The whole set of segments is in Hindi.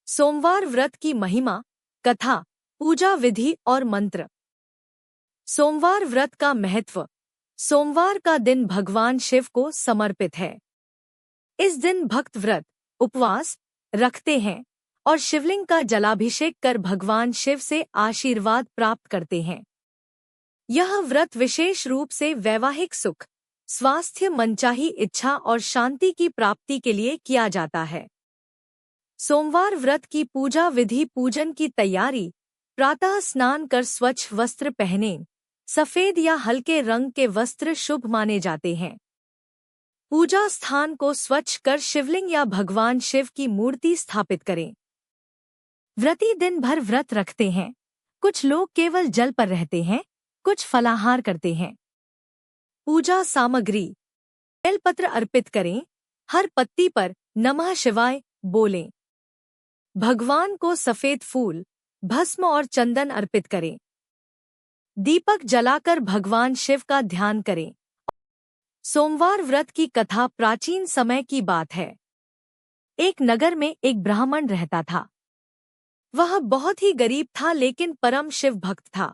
सोमवार व्रत की महिमा, कथा, पूजा विधि और मंत्र। सोमवार व्रत का महत्व। सोमवार का दिन भगवान शिव को समर्पित है। इस दिन भक्त व्रत, उपवास रखते हैं और शिवलिंग का जलाभिषेक कर भगवान शिव से आशीर्वाद प्राप्त करते हैं। यह व्रत विशेष रूप से वैवाहिक सुख, स्वास्थ्य, मनचाही इच्छा और शांति की प्राप्ति के लिए किया जाता है। सोमवार व्रत की पूजा विधि। पूजन की तैयारी। प्रातः स्नान कर स्वच्छ वस्त्र पहनें। सफेद या हल्के रंग के वस्त्र शुभ माने जाते हैं। पूजा स्थान को स्वच्छ कर शिवलिंग या भगवान शिव की मूर्ति स्थापित करें। व्रती दिन भर व्रत रखते हैं। कुछ लोग केवल जल पर रहते हैं, कुछ फलाहार करते हैं। पूजा सामग्री। बेलपत्र अर्पित करें। हर पत्ती पर नमः शिवाय बोलें। भगवान को सफेद फूल, भस्म और चंदन अर्पित करें। दीपक जलाकर भगवान शिव का ध्यान करें। सोमवार व्रत की कथा प्राचीन समय की बात है। एक नगर में एक ब्राह्मण रहता था। वह बहुत ही गरीब था लेकिन परम शिव भक्त था।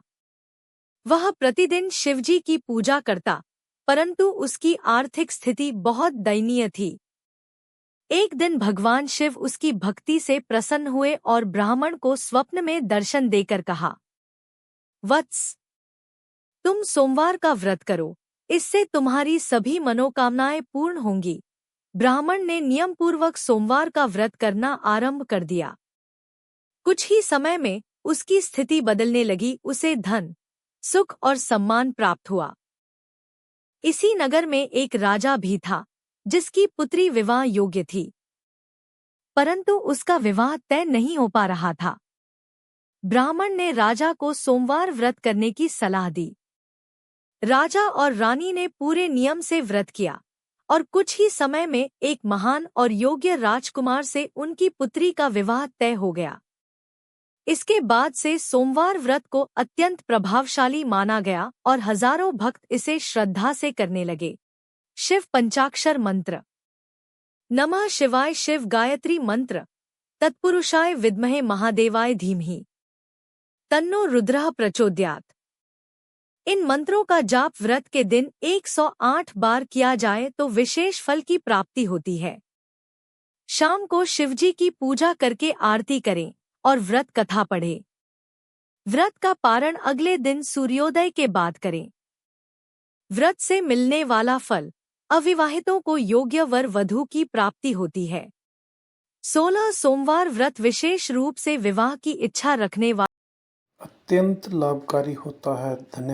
वह प्रतिदिन शिवजी की पूजा करता, परंतु उसकी आर्थिक स्थिति बहुत दयनीय थी। एक दिन भगवान शिव उसकी भक्ति से प्रसन्न हुए और ब्राह्मण को स्वप्न में दर्शन देकर कहा, वत्स, तुम सोमवार का व्रत करो, इससे तुम्हारी सभी मनोकामनाएं पूर्ण होंगी। ब्राह्मण ने नियमपूर्वक सोमवार का व्रत करना आरंभ कर दिया। कुछ ही समय में उसकी स्थिति बदलने लगी। उसे धन, सुख और सम्मान प्राप्त हुआ। इसी नगर में एक राजा भी था, जिसकी पुत्री विवाह योग्य थी, परंतु उसका विवाह तय नहीं हो पा रहा था। ब्राह्मण ने राजा को सोमवार व्रत करने की सलाह दी। राजा और रानी ने पूरे नियम से व्रत किया और कुछ ही समय में एक महान और योग्य राजकुमार से उनकी पुत्री का विवाह तय हो गया। इसके बाद से सोमवार व्रत को अत्यंत प्रभावशाली माना गया और हजारों भक्त इसे श्रद्धा से करने लगे। शिव पंचाक्षर मंत्र। नमः शिवाय शिव गायत्री मंत्र। तत्पुरुषाय विद्महे महादेवाय धीमहि तन्नो रुद्रः प्रचोदयात्। इन मंत्रों का जाप व्रत के दिन 108 बार किया जाए तो विशेष फल की प्राप्ति होती है। शाम को शिवजी की पूजा करके आरती करें और व्रत कथा पढ़ें। व्रत का पारण अगले दिन सूर्योदय के बाद करें। व्रत से मिलने वाला फल। अविवाहितों को योग्य वर वधू की प्राप्ति होती है। 16 सोमवार व्रत विशेष रूप से विवाह की इच्छा रखने वाले अत्यंत लाभकारी होता है। धन्यवाद।